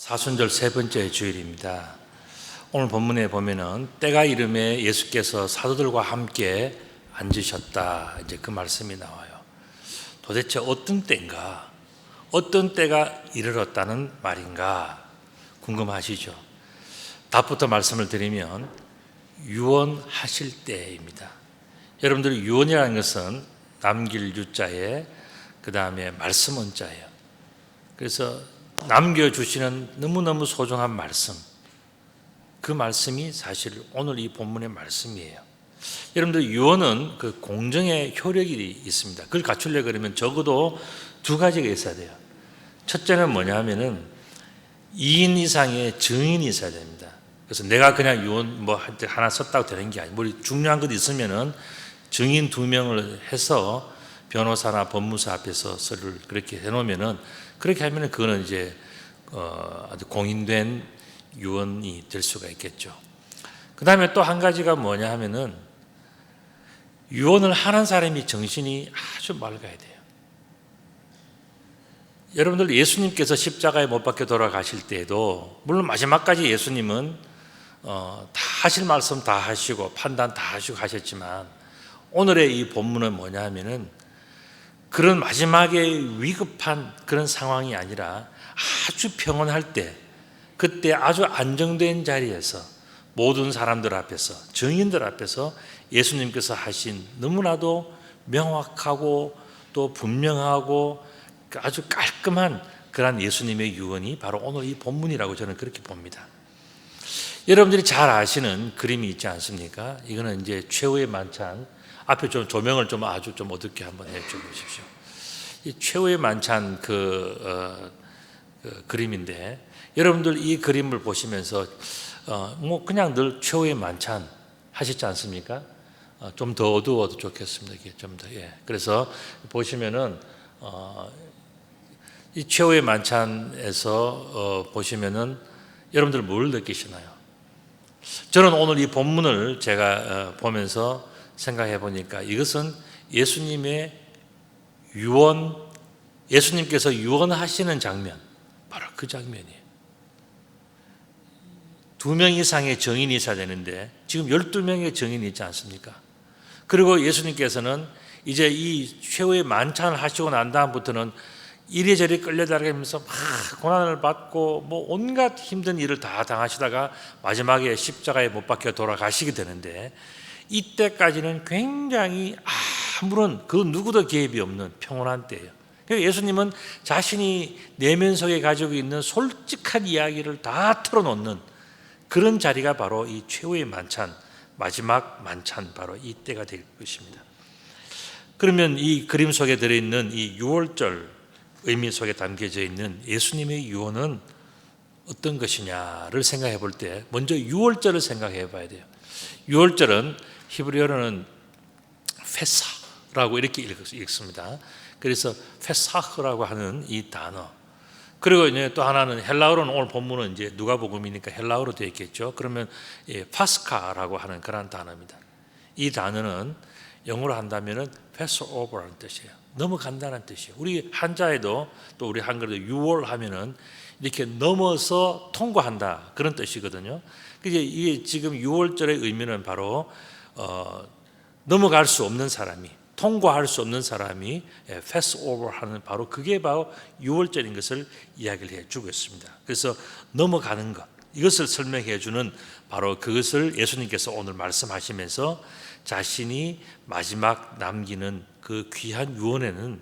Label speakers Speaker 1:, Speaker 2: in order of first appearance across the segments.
Speaker 1: 사순절 세 번째 주일입니다. 오늘 본문에 보면은 때가 이름에 예수께서 사도들과 함께 앉으셨다, 이제 그 말씀이 나와요. 도대체 어떤 때인가? 어떤 때가 이르렀다는 말인가? 궁금하시죠? 답부터 말씀을 드리면 유언하실 때입니다. 여러분들, 유언이라는 것은 남길 유자에 그 다음에 말씀 원자예요. 그래서 남겨주시는 너무너무 소중한 말씀, 그 말씀이 사실 오늘 이 본문의 말씀이에요. 여러분들, 유언은 그 공정의 효력이 있습니다. 그걸 갖추려고 그러면 적어도 두 가지가 있어야 돼요. 첫째는 뭐냐 하면은 2인 이상의 증인이 있어야 됩니다. 그래서 내가 그냥 유언 하나 썼다고 되는 게 아니고, 뭐 중요한 것 있으면은 증인 2명을 해서 변호사나 법무사 앞에서 서를 그렇게 해놓으면은, 그렇게 하면은 그거는 이제 아주 공인된 유언이 될 수가 있겠죠. 그 다음에 또 한 가지가 뭐냐 하면은 유언을 하는 사람이 정신이 아주 맑아야 돼요. 여러분들, 예수님께서 십자가에 못 박혀 돌아가실 때에도 물론 마지막까지 예수님은 다 하실 말씀 다 하시고 판단 다 하시고 하셨지만, 오늘의 이 본문은 뭐냐 하면은 그런 마지막에 위급한 그런 상황이 아니라 아주 평온할 때, 그때 아주 안정된 자리에서 모든 사람들 앞에서, 증인들 앞에서 예수님께서 하신 너무나도 명확하고 또 분명하고 아주 깔끔한 그런 예수님의 유언이 바로 오늘 이 본문이라고 저는 그렇게 봅니다. 여러분들이 잘 아시는 그림이 있지 않습니까? 이거는 이제 최후의 만찬, 앞에 좀 조명을 좀 아주 좀 어둡게 한번 해줘 보십시오. 이 최후의 만찬 그 그림인데, 여러분들 이 그림을 보시면서 뭐 그냥 늘 최후의 만찬 하시지 않습니까? 좀 더 어두워도 좋겠습니다. 이게 좀 더, 예. 그래서 보시면은 이 최후의 만찬에서 보시면은 여러분들 뭘 느끼시나요? 저는 오늘 이 본문을 제가 보면서 생각해 보니까 이것은 예수님의 유언, 예수님께서 유언하시는 장면, 바로 그 장면이에요. 2명 이상의 증인이 있어야 되는데 지금 12명의 증인이 있지 않습니까? 그리고 예수님께서는 이제 이 최후의 만찬을 하시고 난 다음부터는 이리저리 끌려다니면서 막 고난을 받고 뭐 온갖 힘든 일을 다 당하시다가 마지막에 십자가에 못 박혀 돌아가시게 되는데, 이때까지는 굉장히 아무런 그 누구도 개입이 없는 평온한 때예요. 그러니까 예수님은 자신이 내면 속에 가지고 있는 솔직한 이야기를 다 털어놓는 그런 자리가 바로 이 최후의 만찬, 마지막 만찬, 바로 이때가 될 것입니다. 그러면 이 그림 속에 들어있는 이 유월절 의미 속에 담겨져 있는 예수님의 유언은 어떤 것이냐를 생각해 볼 때 먼저 유월절을 생각해 봐야 돼요. 유월절은 히브리어로는 페사라고 이렇게 읽습니다. 그래서 페사흐라고 하는 이 단어, 그리고 이제 또 하나는 헬라어로는, 오늘 본문은 이제 누가복음이니까 헬라어로 되어 있겠죠. 그러면 파스카라고 하는 그런 단어입니다. 이 단어는 영어로 한다면은 패스오버라는 뜻이에요. 너무 간단한 뜻이에요. 우리 한자에도, 또 우리 한글에도 유월 하면은 이렇게 넘어서 통과한다, 그런 뜻이거든요. 이게 지금 유월절의 의미는 바로 넘어갈 수 없는 사람이, 통과할 수 없는 사람이 패스오버 하는, 바로 그게 바로 유월절인 것을 이야기를 해주고 있습니다. 그래서 넘어가는 것, 이것을 설명해 주는 바로 그것을 예수님께서 오늘 말씀하시면서 자신이 마지막 남기는 그 귀한 유언에는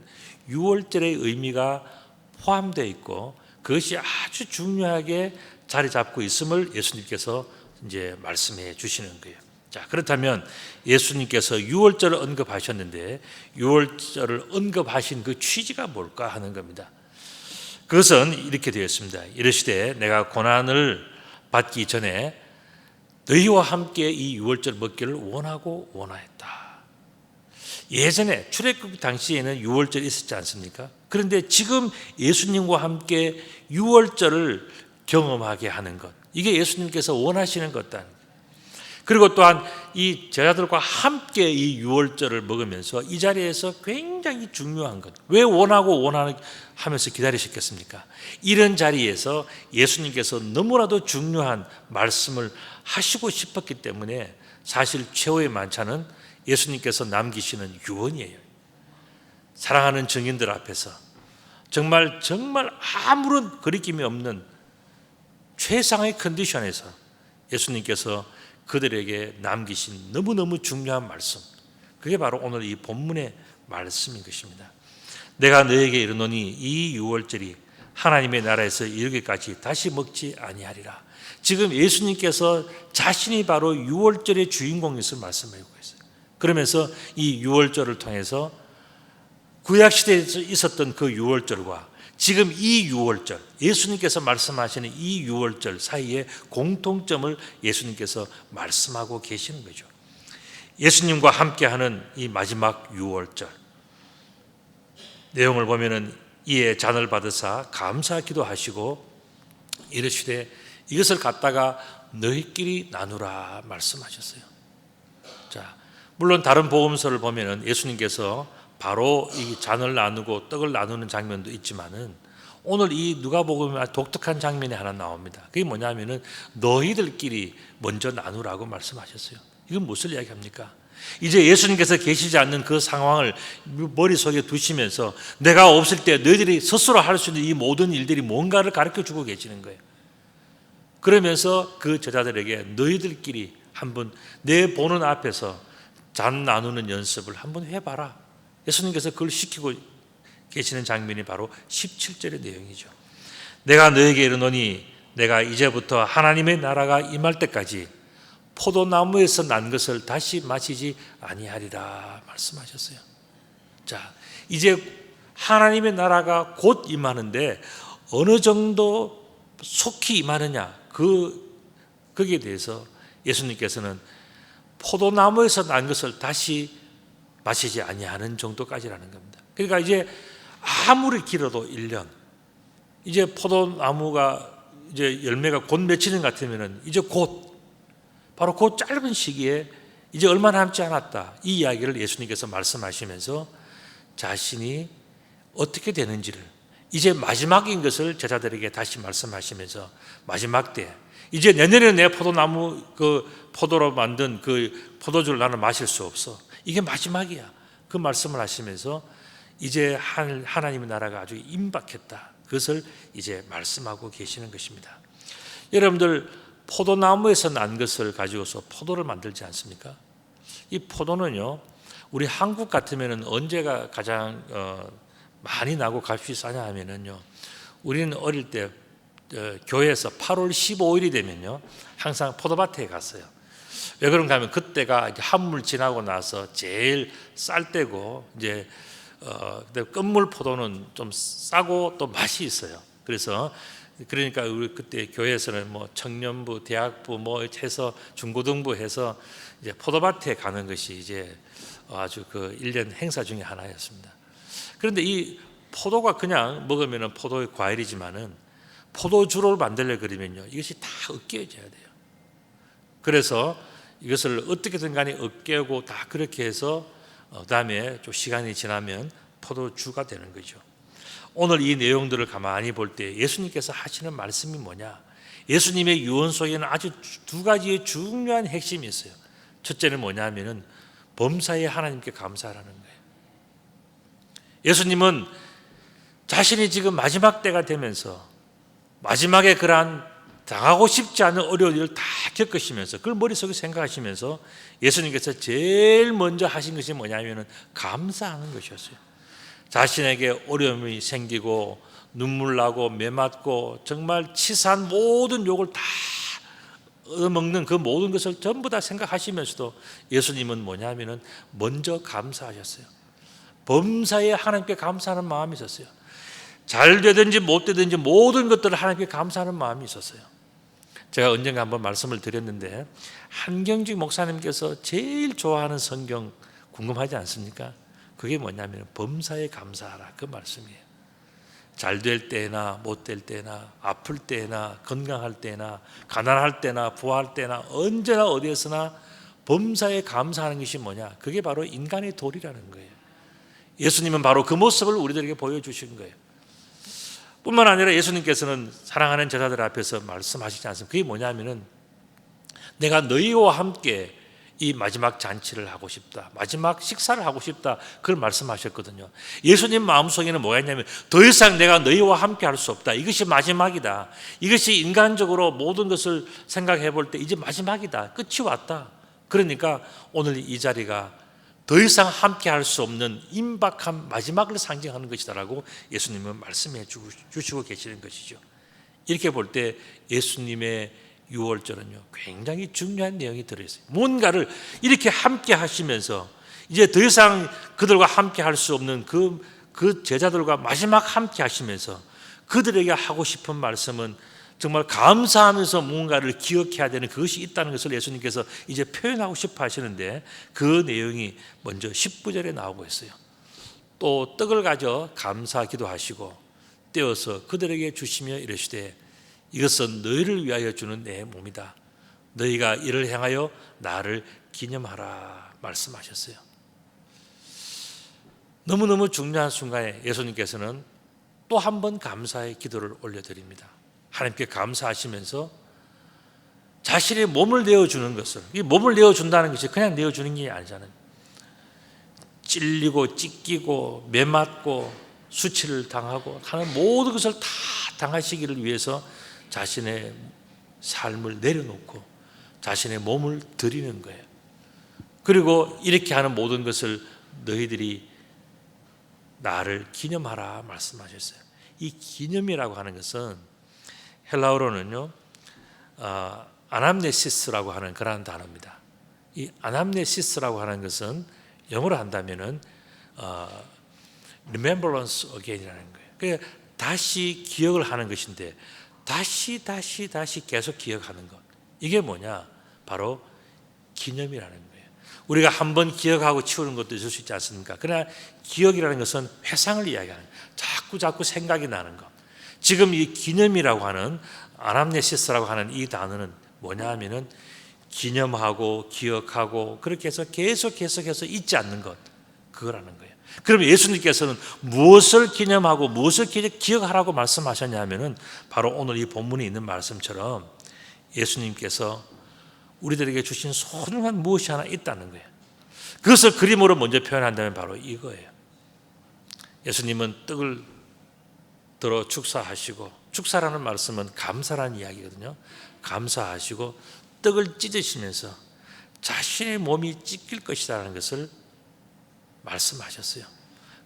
Speaker 1: 유월절의 의미가 포함되어 있고 그것이 아주 중요하게 자리 잡고 있음을 예수님께서 이제 말씀해 주시는 거예요. 자, 그렇다면 예수님께서 유월절을 언급하셨는데 유월절을 언급하신 그 취지가 뭘까 하는 겁니다. 그것은 이렇게 되어 있습니다. 이르시되 내가 고난을 받기 전에 너희와 함께 이 유월절 먹기를 원하고 원하였다. 예전에 출애굽 당시에는 유월절이 있었지 않습니까? 그런데 지금 예수님과 함께 유월절을 경험하게 하는 것, 이게 예수님께서 원하시는 것다. 그리고 또한 이 제자들과 함께 이 유월절을 먹으면서 이 자리에서 굉장히 중요한 것, 왜 원하고 하면서 기다리셨겠습니까? 이런 자리에서 예수님께서 너무나도 중요한 말씀을 하시고 싶었기 때문에 사실 최후의 만찬은 예수님께서 남기시는 유언이에요. 사랑하는 증인들 앞에서 정말 아무런 거리낌이 없는 최상의 컨디션에서 예수님께서 그들에게 남기신 너무너무 중요한 말씀, 그게 바로 오늘 이 본문의 말씀인 것입니다. 내가 너에게 이르노니 이 유월절이 하나님의 나라에서 이르기까지 다시 먹지 아니하리라. 지금 예수님께서 자신이 바로 유월절의 주인공에서 말씀하고 있어요. 그러면서 이 유월절을 통해서 구약시대에서 있었던 그 유월절과 지금 이 유월절, 예수님께서 말씀하시는 이 유월절 사이에 공통점을 예수님께서 말씀하고 계시는 거죠. 예수님과 함께하는 이 마지막 유월절 내용을 보면은 이에 잔을 받으사 감사 기도하시고 이르시되 이것을 갖다가 너희끼리 나누라 말씀하셨어요. 자, 물론 다른 복음서를 보면은 예수님께서 바로 이 잔을 나누고 떡을 나누는 장면도 있지만은 오늘 이 누가복음에 독특한 장면이 하나 나옵니다. 그게 뭐냐면은 너희들끼리 먼저 나누라고 말씀하셨어요. 이건 무슨 이야기합니까? 이제 예수님께서 계시지 않는 그 상황을 머릿속에 두시면서 내가 없을 때 너희들이 스스로 할 수 있는 이 모든 일들이 뭔가를 가르쳐 주고 계시는 거예요. 그러면서 그 제자들에게 너희들끼리 한번 내 보는 앞에서 잔 나누는 연습을 한번 해봐라. 예수님께서 그걸 시키고 계시는 장면이 바로 17절의 내용이죠. 내가 너에게 이르노니 내가 이제부터 하나님의 나라가 임할 때까지 포도나무에서 난 것을 다시 마시지 아니하리라 말씀하셨어요. 자, 이제 하나님의 나라가 곧 임하는데 어느 정도 속히 임하느냐, 거기에 대해서 예수님께서는 포도나무에서 난 것을 다시 마시지 아니하는 정도까지라는 겁니다. 그러니까 이제 아무리 길어도 1년, 이제 포도나무가 이제 열매가 곧 맺히는 것 같으면은 이제 바로 그 짧은 시기에 이제 얼마 남지 않았다, 이 이야기를 예수님께서 말씀하시면서 자신이 어떻게 되는지를 이제 마지막인 것을 제자들에게 다시 말씀하시면서 마지막 때 이제 내년에 내 포도나무 포도로 만든 그 포도주를 나는 마실 수 없어, 이게 마지막이야, 그 말씀을 하시면서 이제 하나님의 나라가 아주 임박했다, 그것을 이제 말씀하고 계시는 것입니다. 여러분들 포도나무에서 난 것을 가지고서 포도를 만들지 않습니까? 이 포도는요, 우리 한국 같으면은 언제가 가장 많이 나고 값이 싸냐 하면은요, 우리는 어릴 때 교회에서 8월 15일이 되면요 항상 포도밭에 갔어요. 왜 그런가 하면 그때가 이제 한물 지나고 나서 제일 쌀 때고, 이제 끝물 포도는 좀 싸고 또 맛이 있어요. 그러니까 우리 그때 교회에서는 뭐 청년부, 대학부 뭐 해서 중고등부 해서 이제 포도밭에 가는 것이 이제 아주 그 1년 행사 중에 하나였습니다. 그런데 이 포도가 그냥 먹으면 포도의 과일이지만은 포도주를 만들려 그러면요 이것이 다 으깨져야 돼요. 그래서 이것을 어떻게든 간에 으깨고 다 그렇게 해서 그다음에 좀 시간이 지나면 포도주가 되는 거죠. 오늘 이 내용들을 가만히 볼 때 예수님께서 하시는 말씀이 뭐냐? 예수님의 유언 속에는 아주 두 가지의 중요한 핵심이 있어요. 첫째는 뭐냐면은 범사에 하나님께 감사하라는 거예요. 예수님은 자신이 지금 마지막 때가 되면서 마지막에 그러한 당하고 싶지 않은 어려운 일을 다 겪으시면서 그걸 머릿속에 생각하시면서 예수님께서 제일 먼저 하신 것이 뭐냐면은 감사하는 것이었어요. 자신에게 어려움이 생기고 눈물 나고 매맞고 정말 치사한 모든 욕을 다 얻어먹는 그 모든 것을 전부 다 생각하시면서도 예수님은 뭐냐면은 먼저 감사하셨어요. 범사에 하나님께 감사하는 마음이 있었어요. 잘 되든지 못 되든지 모든 것들을 하나님께 감사하는 마음이 있었어요. 제가 언젠가 한번 말씀을 드렸는데 한경직 목사님께서 제일 좋아하는 성경 궁금하지 않습니까? 그게 뭐냐면 범사에 감사하라, 그 말씀이에요. 잘 될 때나 못 될 때나 아플 때나 건강할 때나 가난할 때나 부할 때나 언제나 어디에서나 범사에 감사하는 것이 뭐냐? 그게 바로 인간의 도리라는 거예요. 예수님은 바로 그 모습을 우리들에게 보여주신 거예요. 뿐만 아니라 예수님께서는 사랑하는 제자들 앞에서 말씀하시지 않습니까? 그게 뭐냐면은 내가 너희와 함께 이 마지막 잔치를 하고 싶다, 마지막 식사를 하고 싶다, 그걸 말씀하셨거든요. 예수님 마음속에는 뭐가 있냐면 더 이상 내가 너희와 함께 할 수 없다, 이것이 마지막이다, 이것이 인간적으로 모든 것을 생각해 볼 때 이제 마지막이다, 끝이 왔다. 그러니까 오늘 이 자리가 더 이상 함께 할 수 없는 임박한 마지막을 상징하는 것이다라고 예수님은 말씀해 주시고 계시는 것이죠. 이렇게 볼 때 예수님의 유월절은요, 굉장히 중요한 내용이 들어있어요. 뭔가를 이렇게 함께 하시면서 이제 더 이상 그들과 함께 할 수 없는 그 제자들과 마지막 함께 하시면서 그들에게 하고 싶은 말씀은 정말 감사하면서 뭔가를 기억해야 되는 그것이 있다는 것을 예수님께서 이제 표현하고 싶어 하시는데, 그 내용이 먼저 19절에 나오고 있어요. 또 떡을 가져 감사 기도하시고 떼어서 그들에게 주시며 이르시되 이것은 너희를 위하여 주는 내 몸이다. 너희가 이를 향하여 나를 기념하라 말씀하셨어요. 너무너무 중요한 순간에 예수님께서는 또 한 번 감사의 기도를 올려드립니다. 하나님께 감사하시면서 자신의 몸을 내어주는 것을, 이 몸을 내어준다는 것이 그냥 내어주는 게 아니잖아요. 찔리고 찢기고 매맞고 수치를 당하고 하는 모든 것을 다 당하시기를 위해서 자신의 삶을 내려놓고 자신의 몸을 드리는 거예요. 그리고 이렇게 하는 모든 것을 너희들이 나를 기념하라 말씀하셨어요. 이 기념이라고 하는 것은 헬라어로는요, 아남네시스라고 하는 그러한 단어입니다. 이 아남네시스라고 하는 것은 영어로 한다면은 remembrance again이라는 거예요. 그러니까 다시 기억을 하는 것인데, 다시 계속 기억하는 것. 이게 뭐냐? 바로 기념이라는 거예요. 우리가 한번 기억하고 치우는 것도 있을 수 있지 않습니까? 그러나 기억이라는 것은 회상을 이야기하는 거예요. 자꾸 생각이 나는 것. 지금 이 기념이라고 하는 아남네시스라고 하는 이 단어는 뭐냐 하면은 기념하고 기억하고 그렇게 해서 계속해서 잊지 않는 것, 그거라는 거예요. 그럼 예수님께서는 무엇을 기념하고 무엇을 기억하라고 말씀하셨냐 하면은 바로 오늘 이 본문에 있는 말씀처럼 예수님께서 우리들에게 주신 소중한 무엇이 하나 있다는 거예요. 그것을 그림으로 먼저 표현한다면 바로 이거예요. 예수님은 떡을 들어 축사하시고, 축사라는 말씀은 감사라는 이야기거든요. 감사하시고 떡을 찢으시면서 자신의 몸이 찢길 것이라는 것을 말씀하셨어요.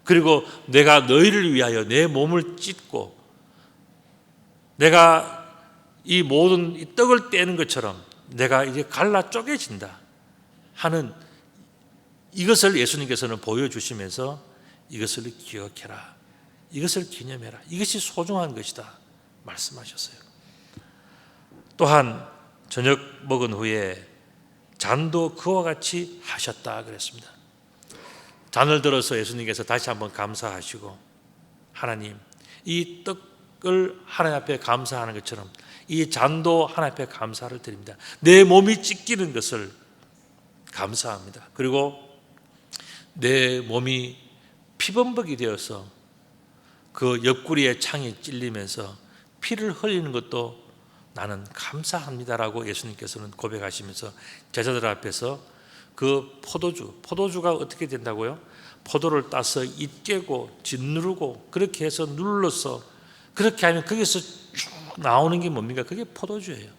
Speaker 1: 그리고 내가 너희를 위하여 내 몸을 찢고 내가 이 모든 이 떡을 떼는 것처럼 내가 이제 갈라 쪼개진다 하는 이것을 예수님께서는 보여주시면서 이것을 기억해라, 이것을 기념해라, 이것이 소중한 것이다 말씀하셨어요. 또한 저녁 먹은 후에 잔도 그와 같이 하셨다 그랬습니다. 잔을 들어서 예수님께서 다시 한번 감사하시고, 하나님, 이 떡을 하나님 앞에 감사하는 것처럼 이 잔도 하나님 앞에 감사를 드립니다. 내 몸이 찢기는 것을 감사합니다. 그리고 내 몸이 피범벅이 되어서 그 옆구리에 창이 찔리면서 피를 흘리는 것도 나는 감사합니다라고 예수님께서는 고백하시면서 제자들 앞에서 그 포도주가 어떻게 된다고요? 포도를 따서 잇깨고 짓누르고 그렇게 해서 눌러서 그렇게 하면 거기서 쭉 나오는 게 뭡니까? 그게 포도주예요.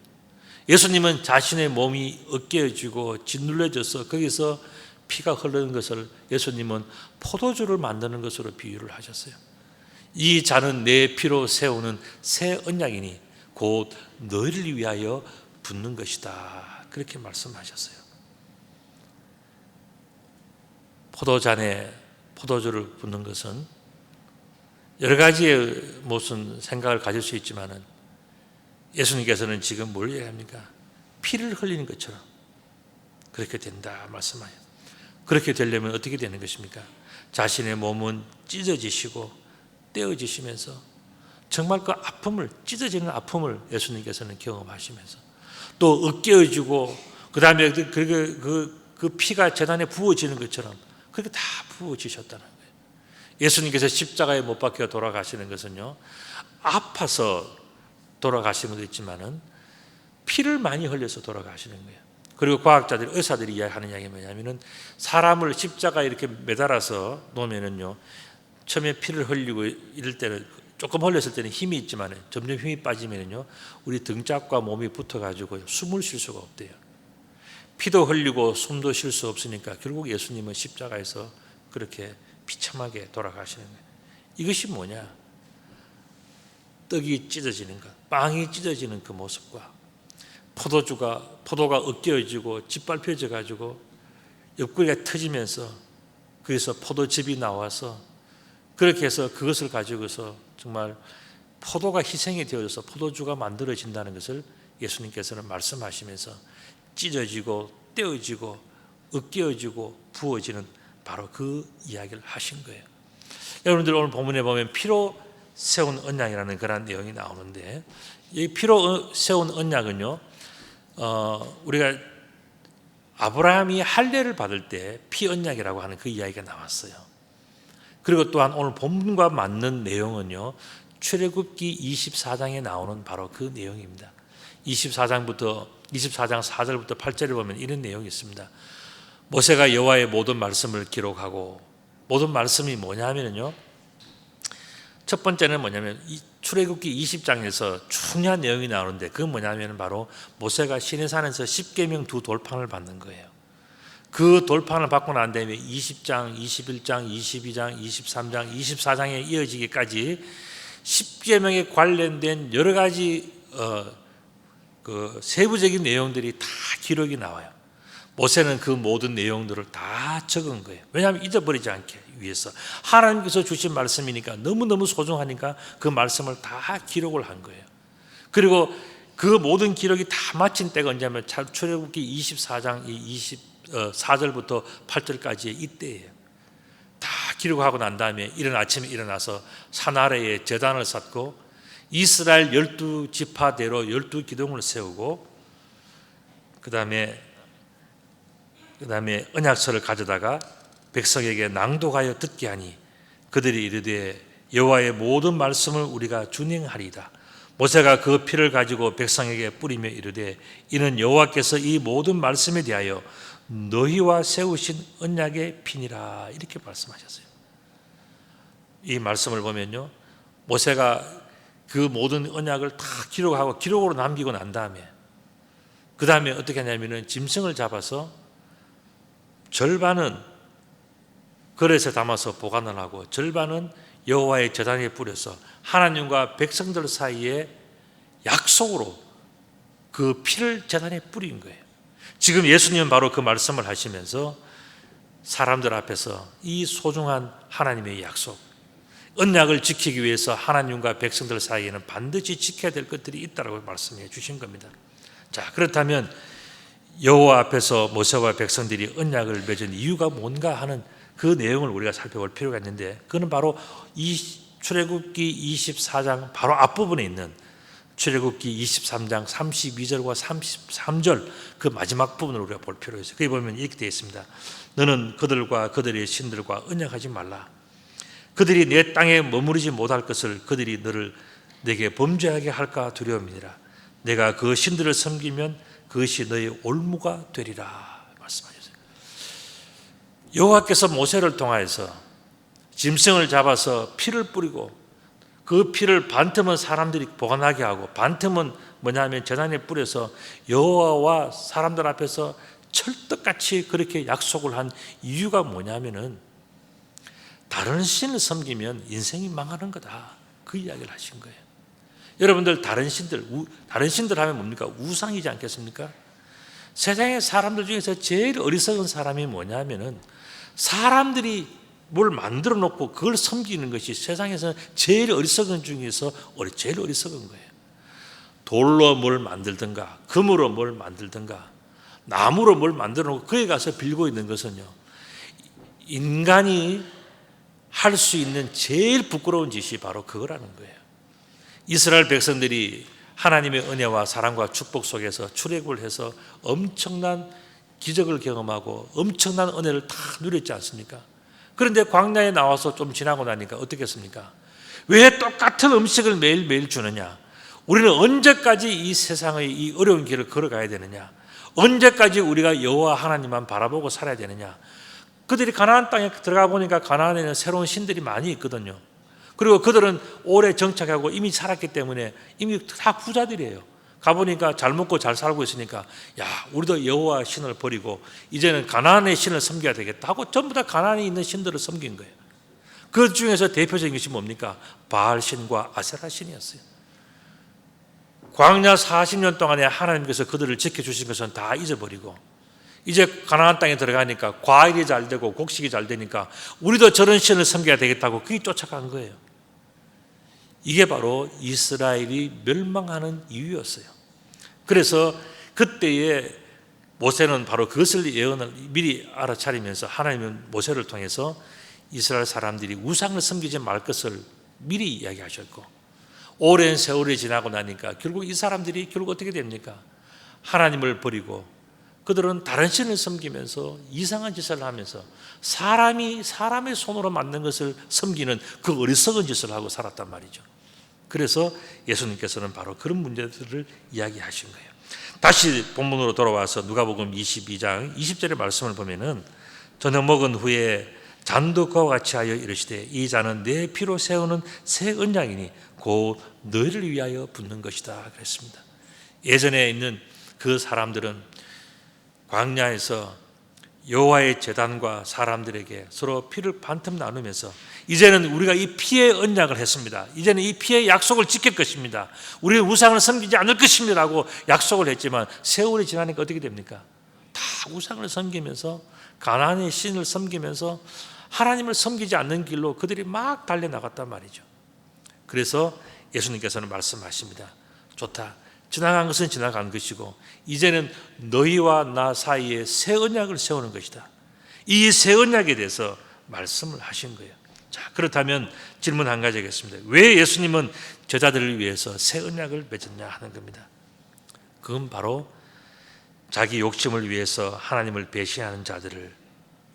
Speaker 1: 예수님은 자신의 몸이 으깨어지고 짓눌려져서 거기서 피가 흐르는 것을 예수님은 포도주를 만드는 것으로 비유를 하셨어요. 이 잔은 내 피로 세우는 새 언약이니 곧 너희를 위하여 붓는 것이다, 그렇게 말씀하셨어요. 포도잔에 포도주를 붓는 것은 여러 가지의 무슨 생각을 가질 수 있지만은 예수님께서는 지금 뭘 얘기합니까? 피를 흘리는 것처럼 그렇게 된다 말씀하세요. 그렇게 되려면 어떻게 되는 것입니까? 자신의 몸은 찢어지시고 떼어지시면서 정말 그 아픔을, 찢어지는 아픔을 예수님께서는 경험하시면서 또 으깨어지고 그다음에 그 피가 제단에 부어지는 것처럼 그렇게 다 부어지셨다는 거예요. 예수님께서 십자가에 못 박혀 돌아가시는 것은요, 아파서 돌아가시는 것도 있지만은 피를 많이 흘려서 돌아가시는 거예요. 그리고 과학자들이, 의사들이 이야기하는 이야기가 뭐냐면은 사람을 십자가에 이렇게 매달아서 놓으면은요, 처음에 피를 흘리고 이럴 때는 조금 흘렸을 때는 힘이 있지만 점점 힘이 빠지면은요, 우리 등짝과 몸이 붙어가지고 숨을 쉴 수가 없대요. 피도 흘리고 숨도 쉴 수 없으니까 결국 예수님은 십자가에서 그렇게 비참하게 돌아가시는 거예요. 이것이 뭐냐? 떡이 찢어지는 것, 빵이 찢어지는 그 모습과 포도가 으깨어지고 짓밟혀져 가지고 옆구리가 터지면서 그래서 포도즙이 나와서 그렇게 해서 그것을 가지고서 정말 포도가 희생이 되어져서 포도주가 만들어진다는 것을 예수님께서는 말씀하시면서 찢어지고 떼어지고 으깨어지고 부어지는 바로 그 이야기를 하신 거예요. 여러분들 오늘 본문에 보면 피로 세운 언약이라는 그런 내용이 나오는데, 이 피로 세운 언약은요, 우리가 아브라함이 할례를 받을 때 피 언약이라고 하는 그 이야기가 나왔어요. 그리고 또한 오늘 본문과 맞는 내용은요, 출애굽기 24장에 나오는 바로 그 내용입니다. 24장 4절부터 8절을 보면 이런 내용이 있습니다. 모세가 여호와의 모든 말씀을 기록하고, 모든 말씀이 뭐냐면요, 첫 번째는 뭐냐면 출애굽기 20장에서 중요한 내용이 나오는데, 그건 뭐냐면 바로 모세가 시내산에서 십계명 두 돌판을 받는 거예요. 그 돌판을 받고 난 다음에 20장, 21장, 22장, 23장, 24장에 이어지기까지 십계명에 관련된 여러 가지 그 세부적인 내용들이 다 기록이 나와요. 모세는 그 모든 내용들을 다 적은 거예요. 왜냐하면 잊어버리지 않게 위해서. 하나님께서 주신 말씀이니까 너무너무 소중하니까 그 말씀을 다 기록을 한 거예요. 그리고 그 모든 기록이 다 마친 때가 언제냐면 출애굽기 24장 24절부터 8절까지의 이때예요. 다 기록하고 난 다음에 이른 아침에 일어나서 산 아래에 제단을 쌓고 이스라엘 12지파대로 12기둥을 세우고 그 다음에 언약서를 가져다가 백성에게 낭독하여 듣게 하니 그들이 이르되 여호와의 모든 말씀을 우리가 준행하리이다. 모세가 그 피를 가지고 백성에게 뿌리며 이르되 이는 여호와께서 이 모든 말씀에 대하여 너희와 세우신 언약의 피니라, 이렇게 말씀하셨어요. 이 말씀을 보면요, 모세가 그 모든 언약을 다 기록하고 기록으로 남기고 난 다음에 그 다음에 어떻게 하냐면은 짐승을 잡아서 절반은 그릇에 담아서 보관을 하고 절반은 여호와의 제단에 뿌려서 하나님과 백성들 사이에 약속으로 그 피를 제단에 뿌린 거예요. 지금 예수님은 바로 그 말씀을 하시면서 사람들 앞에서 이 소중한 하나님의 약속, 언약을 지키기 위해서 하나님과 백성들 사이에는 반드시 지켜야 될 것들이 있다고 말씀해 주신 겁니다. 자, 그렇다면 여호와 앞에서 모세와 백성들이 언약을 맺은 이유가 뭔가 하는 그 내용을 우리가 살펴볼 필요가 있는데, 그는 바로 이 출애굽기 24장 바로 앞부분에 있는 출애굽기 23장 32절과 33절 그 마지막 부분을 우리가 볼 필요가 있어요. 거기 보면 이렇게 되어 있습니다. 너는 그들과 그들의 신들과 언약하지 말라. 그들이 내 땅에 머무르지 못할 것을 그들이 너를 내게 범죄하게 할까 두려움이니라. 내가 그 신들을 섬기면 그것이 너의 올무가 되리라 말씀하셨어요. 여호와께서 모세를 통하여서 짐승을 잡아서 피를 뿌리고 그 피를 반틈은 사람들이 보관하게 하고 반틈은 뭐냐면 제단에 뿌려서 여호와와 사람들 앞에서 철떡같이 그렇게 약속을 한 이유가 뭐냐면은 다른 신을 섬기면 인생이 망하는 거다, 그 이야기를 하신 거예요. 여러분들 다른 신들 하면 뭡니까? 우상이지 않겠습니까? 세상의 사람들 중에서 제일 어리석은 사람이 뭐냐면은 사람들이 뭘 만들어 놓고 그걸 섬기는 것이 세상에서 제일 어리석은 중에서 제일 어리석은 거예요. 돌로 뭘 만들든가 금으로 뭘 만들든가 나무로 뭘 만들어 놓고 거기 가서 빌고 있는 것은요, 인간이 할 수 있는 제일 부끄러운 짓이 바로 그거라는 거예요. 이스라엘 백성들이 하나님의 은혜와 사랑과 축복 속에서 출애굽을 해서 엄청난 기적을 경험하고 엄청난 은혜를 다 누렸지 않습니까? 그런데 광야에 나와서 좀 지나고 나니까 어떻겠습니까? 왜 똑같은 음식을 매일매일 주느냐? 우리는 언제까지 이 세상의 이 어려운 길을 걸어가야 되느냐? 언제까지 우리가 여호와 하나님만 바라보고 살아야 되느냐? 그들이 가나안 땅에 들어가 보니까 가나안에는 새로운 신들이 많이 있거든요. 그리고 그들은 오래 정착하고 이미 살았기 때문에 이미 다 부자들이에요. 가보니까 잘 먹고 잘 살고 있으니까 야, 우리도 여호와 신을 버리고 이제는 가나안의 신을 섬겨야 되겠다 하고 전부 다 가나안에 있는 신들을 섬긴 거예요. 그 중에서 대표적인 것이 뭡니까? 바알 신과 아세라 신이었어요. 광야 40년 동안에 하나님께서 그들을 지켜주신 것은 다 잊어버리고 이제 가나안 땅에 들어가니까 과일이 잘 되고 곡식이 잘 되니까 우리도 저런 신을 섬겨야 되겠다고 그게 쫓아간 거예요. 이게 바로 이스라엘이 멸망하는 이유였어요. 그래서 그때에 모세는 바로 그것을 예언을 미리 알아차리면서 하나님은 모세를 통해서 이스라엘 사람들이 우상을 섬기지 말 것을 미리 이야기하셨고, 오랜 세월이 지나고 나니까 결국 이 사람들이 결국 어떻게 됩니까? 하나님을 버리고 그들은 다른 신을 섬기면서 이상한 짓을 하면서 사람의 손으로 만든 것을 섬기는 그 어리석은 짓을 하고 살았단 말이죠. 그래서 예수님께서는 바로 그런 문제들을 이야기하신 거예요. 다시 본문으로 돌아와서 누가복음 22장 20절의 말씀을 보면은 저녁 먹은 후에 잔도 그와 같이 하여 이르시되 이 잔은 내 피로 세우는 새 언약이니 곧 너희를 위하여 붓는 것이다 그랬습니다. 예전에 있는 그 사람들은 광야에서 여호와의 제단과 사람들에게 서로 피를 반틈 나누면서 이제는 우리가 이 피의 언약을 했습니다. 이제는 이 피의 약속을 지킬 것입니다. 우리는 우상을 섬기지 않을 것입니다 라고 약속을 했지만 세월이 지나니까 어떻게 됩니까? 다 우상을 섬기면서 가나안의 신을 섬기면서 하나님을 섬기지 않는 길로 그들이 막 달려나갔단 말이죠. 그래서 예수님께서는 말씀하십니다. 좋다. 지나간 것은 지나간 것이고 이제는 너희와 나 사이에 새 언약을 세우는 것이다. 이 새 언약에 대해서 말씀을 하신 거예요. 자, 그렇다면 질문 한 가지 하겠습니다. 왜 예수님은 제자들을 위해서 새 언약을 맺었냐 하는 겁니다. 그건 바로 자기 욕심을 위해서 하나님을 배신하는 자들을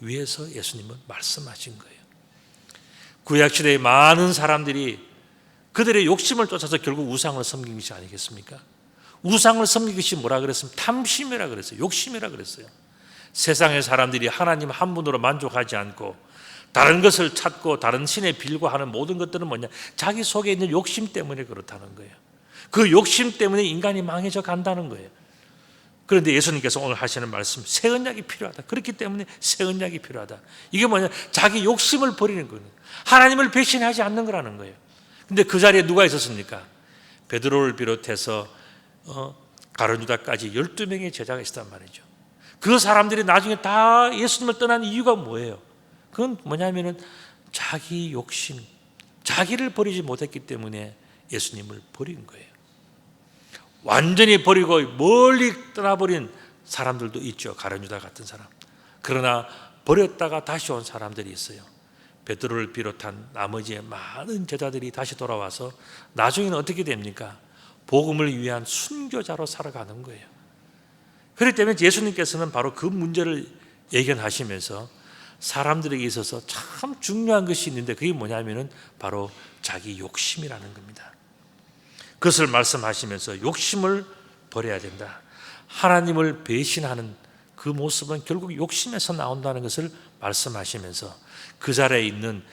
Speaker 1: 위해서 예수님은 말씀하신 거예요. 구약시대의 많은 사람들이 그들의 욕심을 쫓아서 결국 우상을 섬긴 것이 아니겠습니까? 우상을 섬긴 것이 뭐라 그랬으면 탐심이라 그랬어요. 욕심이라 그랬어요. 세상의 사람들이 하나님 한 분으로 만족하지 않고 다른 것을 찾고 다른 신에 빌고 하는 모든 것들은 뭐냐? 자기 속에 있는 욕심 때문에 그렇다는 거예요. 그 욕심 때문에 인간이 망해져 간다는 거예요. 그런데 예수님께서 오늘 하시는 말씀, 새 언약이 필요하다. 그렇기 때문에 새 언약이 필요하다. 이게 뭐냐? 자기 욕심을 버리는 거예요. 하나님을 배신하지 않는 거라는 거예요. 근데 그 자리에 누가 있었습니까? 베드로를 비롯해서 가룟유다까지 12명의 제자가 있었단 말이죠. 그 사람들이 나중에 다 예수님을 떠난 이유가 뭐예요? 그건 뭐냐면은 자기 욕심, 자기를 버리지 못했기 때문에 예수님을 버린 거예요. 완전히 버리고 멀리 떠나버린 사람들도 있죠. 가룟유다 같은 사람. 그러나 버렸다가 다시 온 사람들이 있어요. 베드로를 비롯한 나머지 많은 제자들이 다시 돌아와서 나중에는 어떻게 됩니까? 복음을 위한 순교자로 살아가는 거예요. 그렇기 때문에 예수님께서는 바로 그 문제를 예견하시면서 사람들에게 있어서 참 중요한 것이 있는데 그게 뭐냐면은 바로 자기 욕심이라는 겁니다. 그것을 말씀하시면서 욕심을 버려야 된다. 하나님을 배신하는 그 모습은 결국 욕심에서 나온다는 것을 말씀하시면서 그 자리에 있는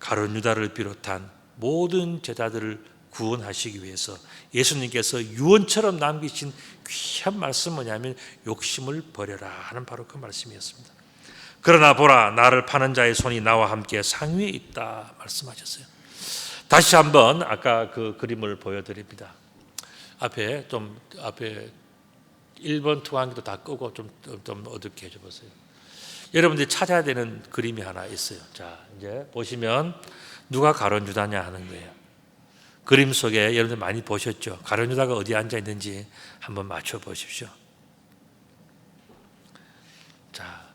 Speaker 1: 가룟유다를 비롯한 모든 제자들을 구원하시기 위해서 예수님께서 유언처럼 남기신 귀한 말씀은 뭐냐면 욕심을 버려라 하는 바로 그 말씀이었습니다. 그러나 보라, 나를 파는 자의 손이 나와 함께 상위에 있다 말씀하셨어요. 다시 한번 아까 그 그림을 보여드립니다. 앞에 1번 투항기도 다 끄고 좀 어둡게 해줘보세요. 여러분들이 찾아야 되는 그림이 하나 있어요. 자, 이제 보시면 누가 가룟유다냐 하는 거예요. 그림 속에 여러분들 많이 보셨죠? 가룟유다가 어디 앉아 있는지 한번 맞춰 보십시오. 자,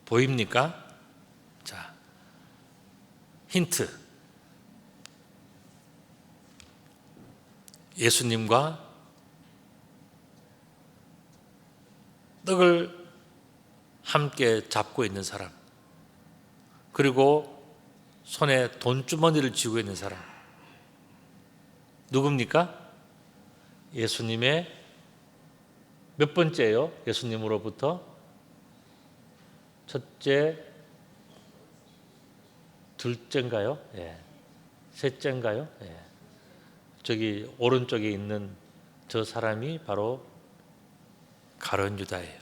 Speaker 1: 보입니까? 자, 힌트. 예수님과 떡을 함께 잡고 있는 사람, 그리고 손에 돈주머니를 쥐고 있는 사람, 누굽니까? 예수님의 몇 번째예요? 예수님으로부터 첫째, 둘째인가요? 예. 셋째인가요? 예. 저기 오른쪽에 있는 저 사람이 바로 가룟 유다예요.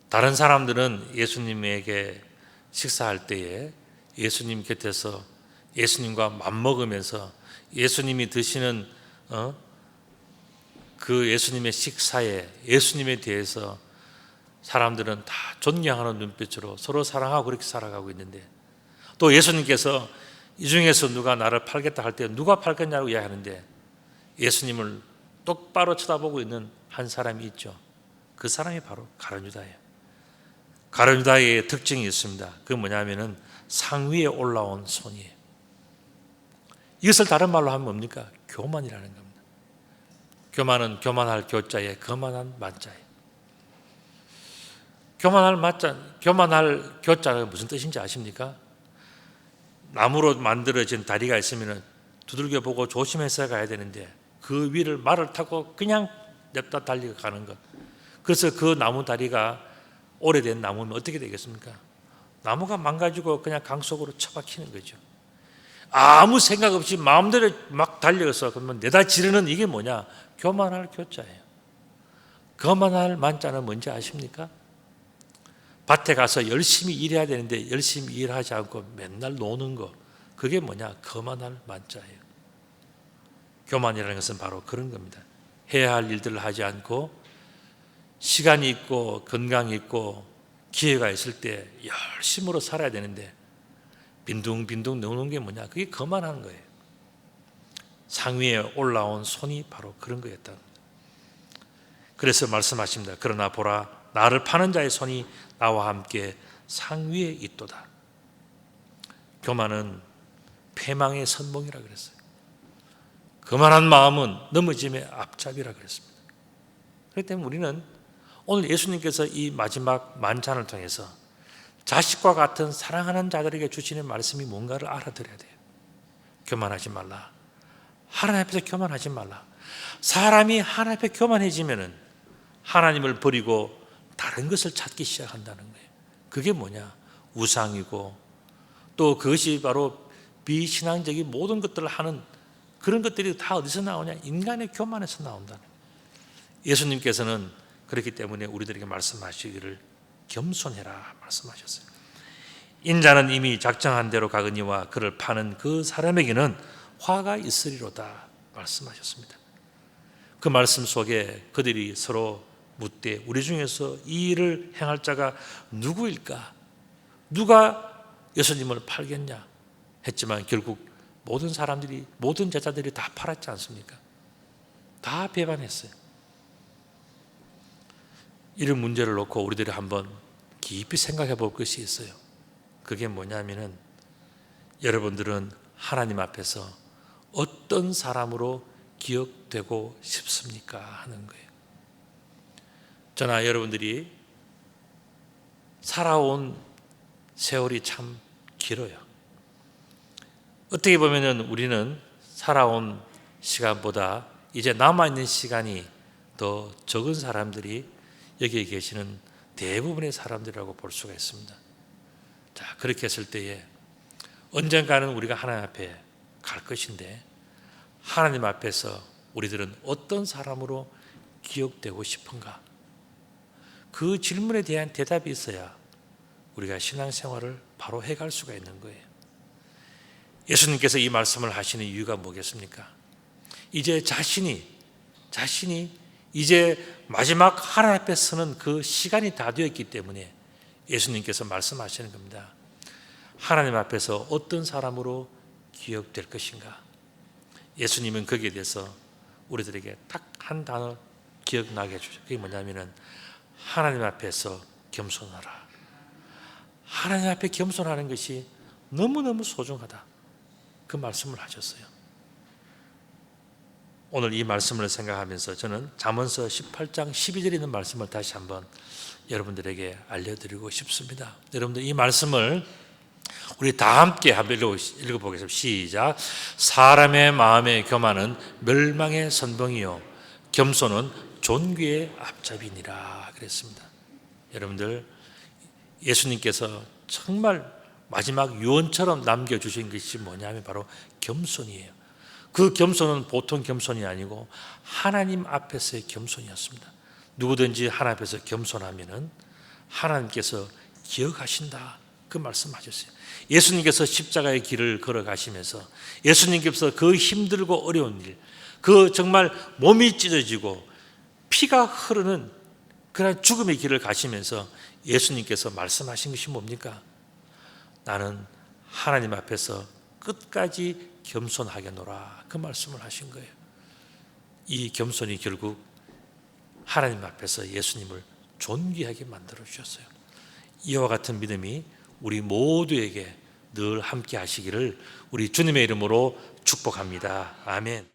Speaker 1: 다른 사람들은 예수님에게 식사할 때에 예수님 곁에서 예수님과 맞먹으면서 예수님이 드시는 그 예수님의 식사에 예수님에 대해서 사람들은 다 존경하는 눈빛으로 서로 사랑하고 그렇게 살아가고 있는데, 또 예수님께서 이 중에서 누가 나를 팔겠다 할 때 누가 팔겠냐고 이야기하는데 예수님을 똑바로 쳐다보고 있는 한 사람이 있죠. 그 사람이 바로 가룟 유다예요. 가룟 유다의 특징이 있습니다. 그게 뭐냐면은 상 위에 올라온 손이에요. 이것을 다른 말로 하면 뭡니까? 교만이라는 겁니다. 교만은 교만할 교자에 거만한 만자예요. 교만할 교자가 무슨 뜻인지 아십니까? 나무로 만들어진 다리가 있으면 두들겨 보고 조심해서 가야 되는데 그 위를 말을 타고 그냥 냅다 달려가는 것. 그래서 그 나무 다리가 오래된 나무면 어떻게 되겠습니까? 나무가 망가지고 그냥 강 속으로 처박히는 거죠. 아무 생각 없이 마음대로 막 달려서 그러면 내다 지르는 이게 뭐냐? 교만할 교자예요. 거만할 만자는 뭔지 아십니까? 밭에 가서 열심히 일해야 되는데 열심히 일하지 않고 맨날 노는 거, 그게 뭐냐? 거만할 만자예요. 교만이라는 것은 바로 그런 겁니다. 해야 할 일들을 하지 않고 시간이 있고 건강이 있고 기회가 있을 때 열심으로 살아야 되는데 빈둥빈둥 노는 게 뭐냐? 그게 거만한 거예요. 상위에 올라온 손이 바로 그런 거였다. 그래서 말씀하십니다. 그러나 보라, 나를 파는 자의 손이 나와 함께 상위에 있도다. 교만은 패망의 선봉이라 그랬어요. 거만한 마음은 넘어짐의 앞잡이라 그랬습니다. 그렇기 때문에 우리는 오늘 예수님께서 이 마지막 만찬을 통해서 자식과 같은 사랑하는 자들에게 주시는 말씀이 뭔가를 알아들어야 돼요. 교만하지 말라. 하나님 앞에서 교만하지 말라. 사람이 하나님 앞에 교만해지면은 하나님을 버리고 다른 것을 찾기 시작한다는 거예요. 그게 뭐냐? 우상이고 또 그것이 바로 비신앙적인 모든 것들을 하는 그런 것들이 다 어디서 나오냐? 인간의 교만에서 나온다는 거예요. 예수님께서는 그렇기 때문에 우리들에게 말씀하시기를 겸손해라 말씀하셨어요. 인자는 이미 작정한 대로 가거니와 그를 파는 그 사람에게는 화가 있으리로다 말씀하셨습니다. 그 말씀 속에 그들이 서로 묻되 우리 중에서 이 일을 행할 자가 누구일까? 누가 예수님을 팔겠냐? 했지만 결국 모든 사람들이, 모든 제자들이 다 팔았지 않습니까? 다 배반했어요. 이런 문제를 놓고 우리들이 한번 깊이 생각해 볼 것이 있어요. 그게 뭐냐면은 여러분들은 하나님 앞에서 어떤 사람으로 기억되고 싶습니까? 하는 거예요. 저나 여러분들이 살아온 세월이 참 길어요. 어떻게 보면은 우리는 살아온 시간보다 이제 남아있는 시간이 더 적은 사람들이 여기에 계시는 대부분의 사람들이라고 볼 수가 있습니다. 자, 그렇게 했을 때에 언젠가는 우리가 하나님 앞에 갈 것인데 하나님 앞에서 우리들은 어떤 사람으로 기억되고 싶은가? 그 질문에 대한 대답이 있어야 우리가 신앙생활을 바로 해갈 수가 있는 거예요. 예수님께서 이 말씀을 하시는 이유가 뭐겠습니까? 이제 자신이 이제 마지막 하나님 앞에 서는 그 시간이 다 되었기 때문에 예수님께서 말씀하시는 겁니다. 하나님 앞에서 어떤 사람으로 기억될 것인가? 예수님은 거기에 대해서 우리들에게 딱 한 단어 기억나게 해주죠. 그게 뭐냐면은 하나님 앞에서 겸손하라. 하나님 앞에 겸손하는 것이 너무너무 소중하다. 그 말씀을 하셨어요. 오늘 이 말씀을 생각하면서 저는 잠언서 18장 12절에 있는 말씀을 다시 한번 여러분들에게 알려드리고 싶습니다. 여러분들 이 말씀을 우리 다 함께 한번 읽어보겠습니다. 시작. 사람의 마음의 교만은 멸망의 선봉이요 겸손은 존귀의 앞잡이니라 그랬습니다. 여러분들 예수님께서 정말 마지막 유언처럼 남겨주신 것이 뭐냐면 바로 겸손이에요. 그 겸손은 보통 겸손이 아니고 하나님 앞에서의 겸손이었습니다. 누구든지 하나님 앞에서 겸손하면은 하나님께서 기억하신다 그 말씀하셨어요. 예수님께서 십자가의 길을 걸어가시면서 예수님께서 그 힘들고 어려운 일, 그 정말 몸이 찢어지고 피가 흐르는 그런 죽음의 길을 가시면서 예수님께서 말씀하신 것이 뭡니까? 나는 하나님 앞에서 끝까지 겸손하겠노라 그 말씀을 하신 거예요. 이 겸손이 결국 하나님 앞에서 예수님을 존귀하게 만들어 주셨어요. 이와 같은 믿음이 우리 모두에게 늘 함께 하시기를 우리 주님의 이름으로 축복합니다. 아멘.